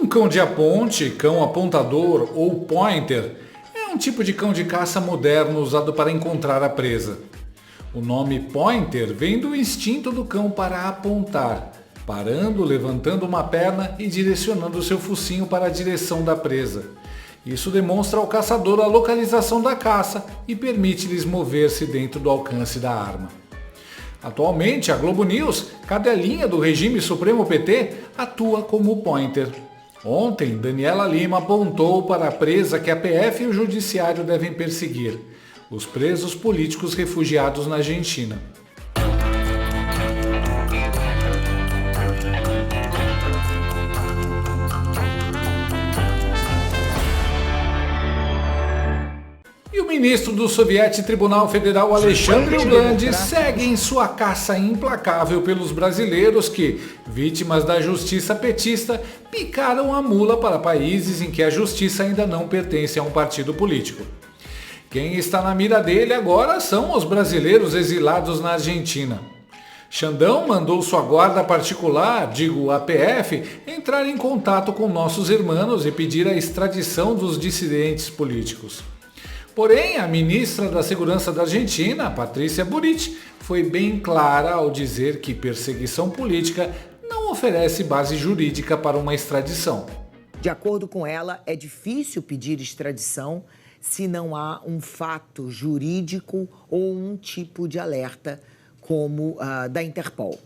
Um cão de aponte, cão apontador ou pointer é um tipo de cão de caça moderno usado para encontrar a presa. O nome pointer vem do instinto do cão para apontar, parando, levantando uma perna e direcionando seu focinho para a direção da presa. Isso demonstra ao caçador a localização da caça e permite-lhes mover-se dentro do alcance da arma. Atualmente, a Globo News, cadelinha do regime Supremo PT, atua como pointer. Ontem, Daniela Lima apontou para a presa que a PF e o Judiciário devem perseguir: os presos políticos refugiados na Argentina. E o ministro do Soviético Tribunal Federal Alexandre Uglandi segue em sua caça implacável pelos brasileiros que, vítimas da justiça petista, picaram a mula para países em que a justiça ainda não pertence a um partido político. Quem está na mira dele agora são os brasileiros exilados na Argentina. Xandão mandou sua guarda particular, a PF, entrar em contato com nossos irmãos e pedir a extradição dos dissidentes políticos. Porém, a ministra da Segurança da Argentina, Patrícia Bullrich, foi bem clara ao dizer que perseguição política não oferece base jurídica para uma extradição. De acordo com ela, é difícil pedir extradição se não há um fato jurídico ou um tipo de alerta como da Interpol.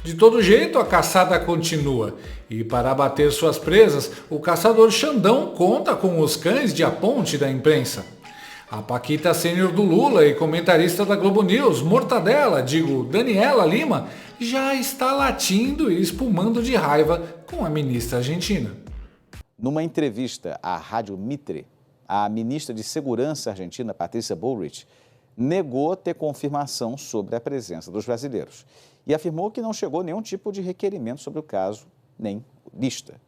De todo jeito, a caçada continua. E para abater suas presas, o caçador Xandão conta com os cães de aponte da imprensa. A paquita sênior do Lula e comentarista da Globo News, Mortadela, Daniela Lima, já está latindo e espumando de raiva com a ministra argentina. Numa entrevista à Rádio Mitre, a ministra de Segurança argentina, Patrícia Bullrich, negou ter confirmação sobre a presença dos brasileiros e afirmou que não chegou nenhum tipo de requerimento sobre o caso, nem lista.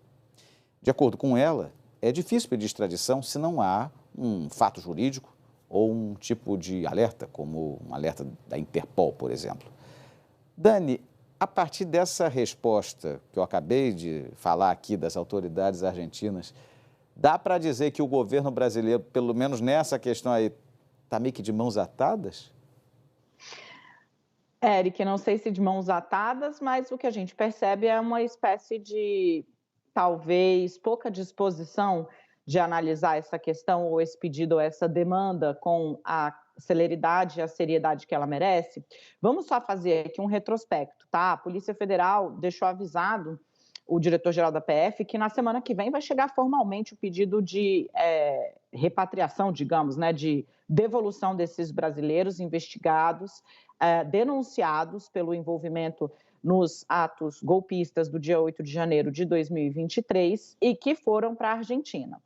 De acordo com ela, é difícil pedir extradição se não há um fato jurídico ou um tipo de alerta, como um alerta da Interpol, por exemplo. Dani, a partir dessa resposta que eu acabei de falar aqui das autoridades argentinas, dá para dizer que o governo brasileiro, pelo menos nessa questão aí, está meio que de mãos atadas? Eric, não sei se de mãos atadas, mas o que a gente percebe é uma espécie de, talvez, pouca disposição de analisar essa questão ou esse pedido ou essa demanda com a celeridade e a seriedade que ela merece. Vamos só fazer aqui um retrospecto, tá? A Polícia Federal deixou avisado o diretor-geral da PF que na semana que vem vai chegar formalmente o pedido de repatriação, digamos, né, de devolução desses brasileiros investigados, denunciados pelo envolvimento nos atos golpistas do dia 8 de janeiro de 2023 e que foram para a Argentina.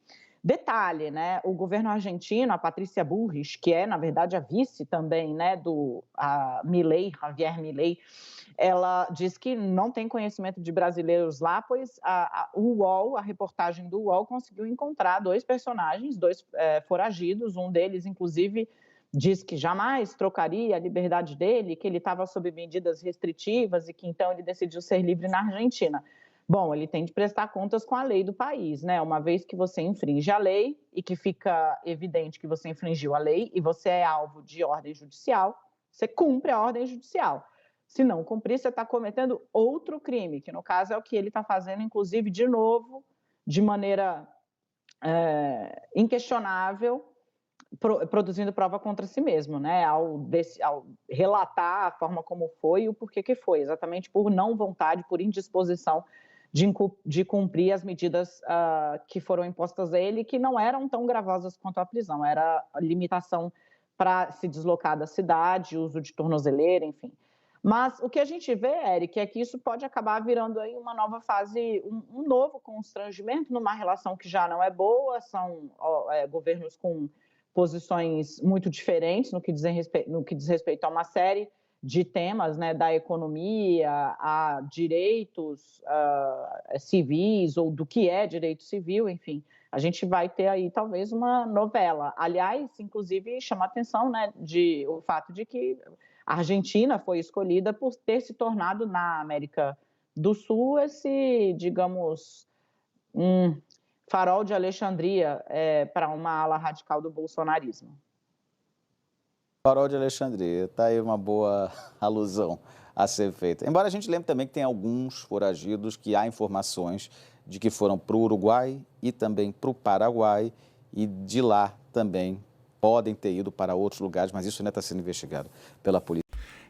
Detalhe, né, o governo argentino, a Patrícia Bullrich, que é, na verdade, a vice também, né, do Javier Milei, ela diz que não tem conhecimento de brasileiros lá, pois o UOL, a reportagem do UOL, conseguiu encontrar dois personagens, dois foragidos, um deles, inclusive, diz que jamais trocaria a liberdade dele, que ele estava sob medidas restritivas e que então ele decidiu ser livre na Argentina. Bom, ele tem de prestar contas com a lei do país, né? Uma vez que você infringe a lei e que fica evidente que você infringiu a lei e você é alvo de ordem judicial, você cumpre a ordem judicial. Se não cumprir, você está cometendo outro crime, que no caso é o que ele está fazendo, inclusive, de novo, de maneira inquestionável, produzindo prova contra si mesmo, né? Ao relatar a forma como foi e o porquê que foi, exatamente por não vontade, por indisposição de cumprir as medidas que foram impostas a ele, que não eram tão gravosas quanto a prisão, era a limitação para se deslocar da cidade, uso de tornozeleira, enfim. Mas o que a gente vê, Eric, é que isso pode acabar virando aí uma nova fase, um novo constrangimento numa relação que já não é boa, são governos com posições muito diferentes no que diz respeito a uma série de temas, né, da economia, a direitos civis, ou do que é direito civil, enfim. A gente vai ter aí talvez uma novela. Aliás, inclusive, chama a atenção, né, o fato de que a Argentina foi escolhida por ter se tornado, na América do Sul esse, digamos, farol de Alexandria para uma ala radical do bolsonarismo. Farol de Alexandria, está aí uma boa alusão a ser feita. Embora a gente lembre também que tem alguns foragidos que há informações de que foram para o Uruguai e também para o Paraguai e de lá também podem ter ido para outros lugares, mas isso ainda está sendo investigado pela polícia.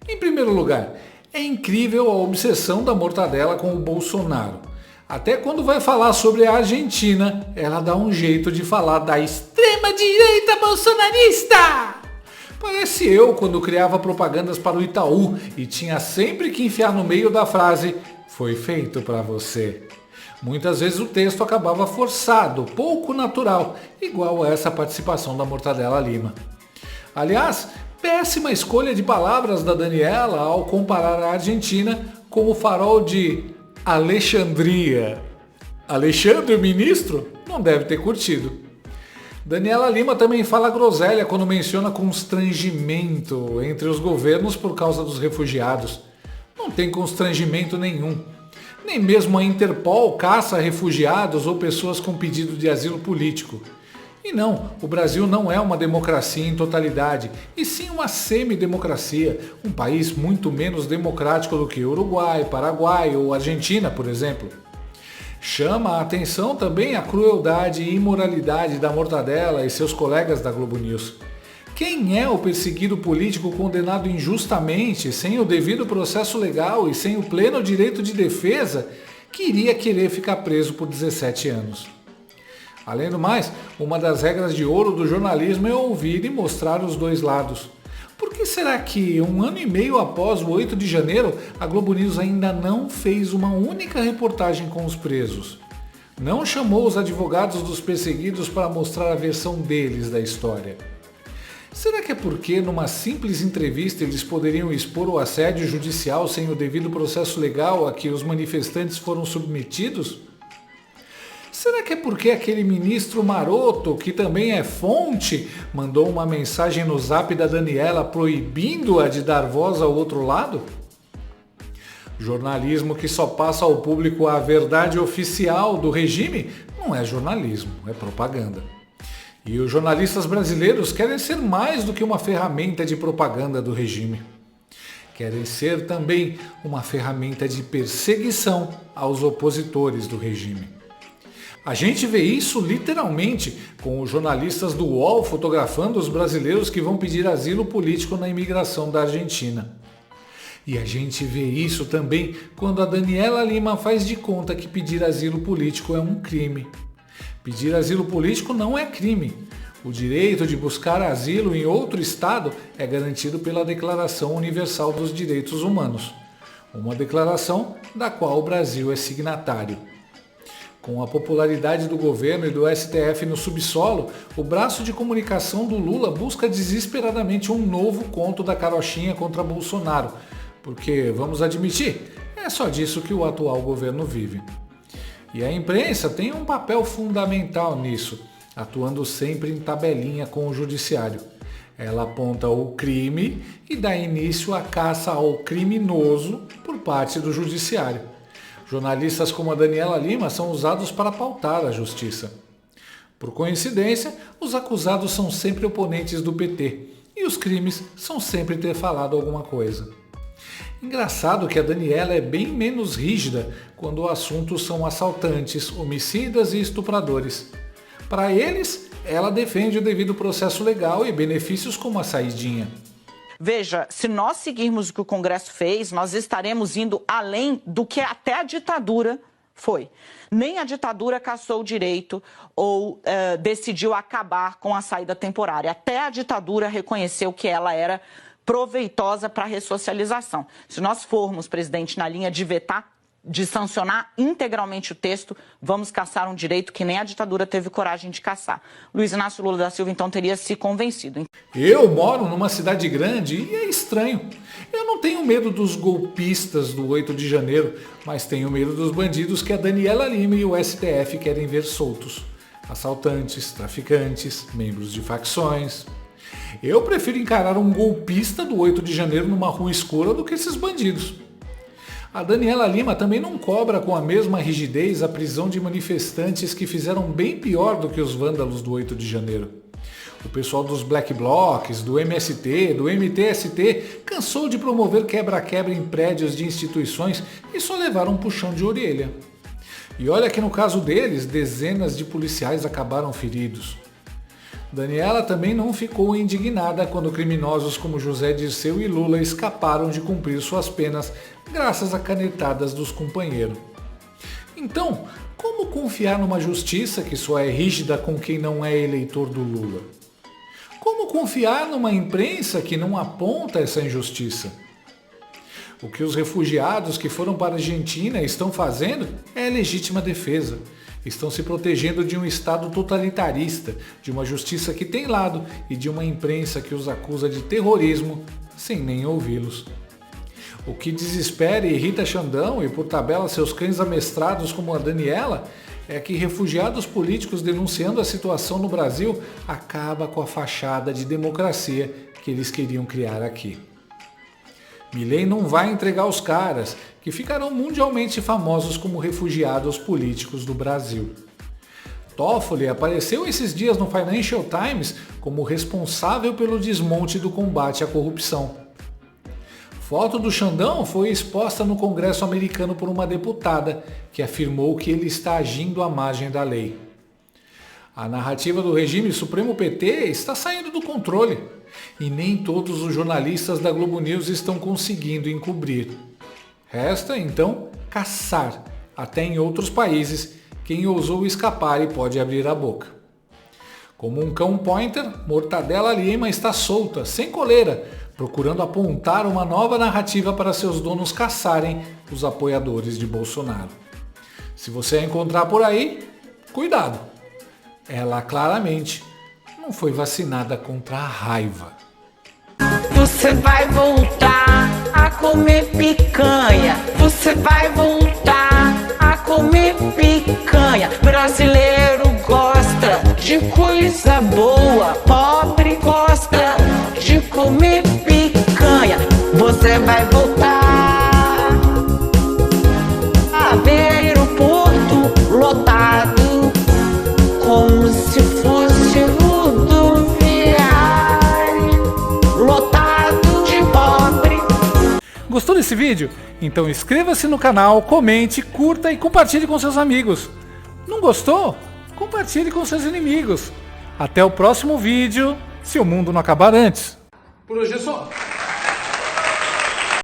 Em primeiro lugar, é incrível a obsessão da Mortadela com o Bolsonaro. Até quando vai falar sobre a Argentina, ela dá um jeito de falar da extrema-direita bolsonarista. Parece eu quando criava propagandas para o Itaú e tinha sempre que enfiar no meio da frase "foi feito para você". Muitas vezes o texto acabava forçado, pouco natural, igual a essa participação da Mortadela Lima. Aliás, péssima escolha de palavras da Daniela ao comparar a Argentina com o farol de Alexandria. Alexandre, o ministro, não deve ter curtido. Daniela Lima também fala groselha quando menciona constrangimento entre os governos por causa dos refugiados. Não tem constrangimento nenhum. Nem mesmo a Interpol caça refugiados ou pessoas com pedido de asilo político. E não, o Brasil não é uma democracia em totalidade, e sim uma semidemocracia, um país muito menos democrático do que Uruguai, Paraguai ou Argentina, por exemplo. Chama a atenção também a crueldade e imoralidade da Mortadela e seus colegas da Globo News. Quem é o perseguido político condenado injustamente, sem o devido processo legal e sem o pleno direito de defesa, que iria querer ficar preso por 17 anos? Além do mais, uma das regras de ouro do jornalismo é ouvir e mostrar os dois lados. Por que será que, 1 ano e meio após o 8 de janeiro, a Globo News ainda não fez uma única reportagem com os presos? Não chamou os advogados dos perseguidos para mostrar a versão deles da história? Será que é porque, numa simples entrevista, eles poderiam expor o assédio judicial sem o devido processo legal a que os manifestantes foram submetidos? Será que é porque aquele ministro maroto, que também é fonte, mandou uma mensagem no zap da Daniela proibindo-a de dar voz ao outro lado? Jornalismo que só passa ao público a verdade oficial do regime não é jornalismo, é propaganda. E os jornalistas brasileiros querem ser mais do que uma ferramenta de propaganda do regime. Querem ser também uma ferramenta de perseguição aos opositores do regime. A gente vê isso literalmente com os jornalistas do UOL fotografando os brasileiros que vão pedir asilo político na imigração da Argentina. E a gente vê isso também quando a Daniela Lima faz de conta que pedir asilo político é um crime. Pedir asilo político não é crime. O direito de buscar asilo em outro estado é garantido pela Declaração Universal dos Direitos Humanos, uma declaração da qual o Brasil é signatário. Com a popularidade do governo e do STF no subsolo, o braço de comunicação do Lula busca desesperadamente um novo conto da carochinha contra Bolsonaro, porque, vamos admitir, é só disso que o atual governo vive. E a imprensa tem um papel fundamental nisso, atuando sempre em tabelinha com o judiciário. Ela aponta o crime e dá início à caça ao criminoso por parte do judiciário. Jornalistas como a Daniela Lima são usados para pautar a justiça. Por coincidência, os acusados são sempre oponentes do PT e os crimes são sempre ter falado alguma coisa. Engraçado que a Daniela é bem menos rígida quando o assunto são assaltantes, homicidas e estupradores. Para eles, ela defende o devido processo legal e benefícios como a saidinha. Veja, se nós seguirmos o que o Congresso fez, nós estaremos indo além do que até a ditadura foi. Nem a ditadura cassou o direito ou decidiu acabar com a saída temporária. Até a ditadura reconheceu que ela era proveitosa para a ressocialização. Se nós formos, presidente, na linha de vetar, de sancionar integralmente o texto, vamos caçar um direito que nem a ditadura teve coragem de caçar. Luiz Inácio Lula da Silva, então, teria se convencido. Eu moro numa cidade grande e é estranho. Eu não tenho medo dos golpistas do 8 de janeiro, mas tenho medo dos bandidos que a Daniela Lima e o STF querem ver soltos. Assaltantes, traficantes, membros de facções. Eu prefiro encarar um golpista do 8 de janeiro numa rua escura do que esses bandidos. A Daniela Lima também não cobra com a mesma rigidez a prisão de manifestantes que fizeram bem pior do que os vândalos do 8 de janeiro. O pessoal dos Black Blocs, do MST, do MTST cansou de promover quebra-quebra em prédios de instituições e só levaram um puxão de orelha. E olha que no caso deles, dezenas de policiais acabaram feridos. Daniela também não ficou indignada quando criminosos como José Dirceu e Lula escaparam de cumprir suas penas graças a canetadas dos companheiros. Então, como confiar numa justiça que só é rígida com quem não é eleitor do Lula? Como confiar numa imprensa que não aponta essa injustiça? O que os refugiados que foram para a Argentina estão fazendo é legítima defesa. Estão se protegendo de um Estado totalitarista, de uma justiça que tem lado e de uma imprensa que os acusa de terrorismo sem nem ouvi-los. O que desespera e irrita Xandão e por tabela seus cães amestrados como a Daniela é que refugiados políticos denunciando a situação no Brasil acaba com a fachada de democracia que eles queriam criar aqui. Milei não vai entregar os caras, que ficarão mundialmente famosos como refugiados políticos do Brasil. Toffoli apareceu esses dias no Financial Times como responsável pelo desmonte do combate à corrupção. Foto do Xandão foi exposta no Congresso americano por uma deputada, que afirmou que ele está agindo à margem da lei. A narrativa do regime Supremo PT está saindo do controle, e nem todos os jornalistas da Globo News estão conseguindo encobrir. Resta, então, caçar, até em outros países, quem ousou escapar e pode abrir a boca. Como um cão pointer, Mortadela Lima está solta, sem coleira, procurando apontar uma nova narrativa para seus donos caçarem os apoiadores de Bolsonaro. Se você a encontrar por aí, cuidado! Ela claramente não foi vacinada contra a raiva. Você vai voltar a comer picanha. Você vai voltar a comer picanha. Brasileiro gosta de coisa boa. Pobre gosta de comer picanha. Você vai voltar a ver o porto lotado como se fosse rodoviário lotado de pobre. Gostou desse vídeo? Então inscreva-se no canal, comente, curta e compartilhe com seus amigos. Não gostou? Compartilhe com seus inimigos. Até o próximo vídeo, se o mundo não acabar antes. Por hoje é só.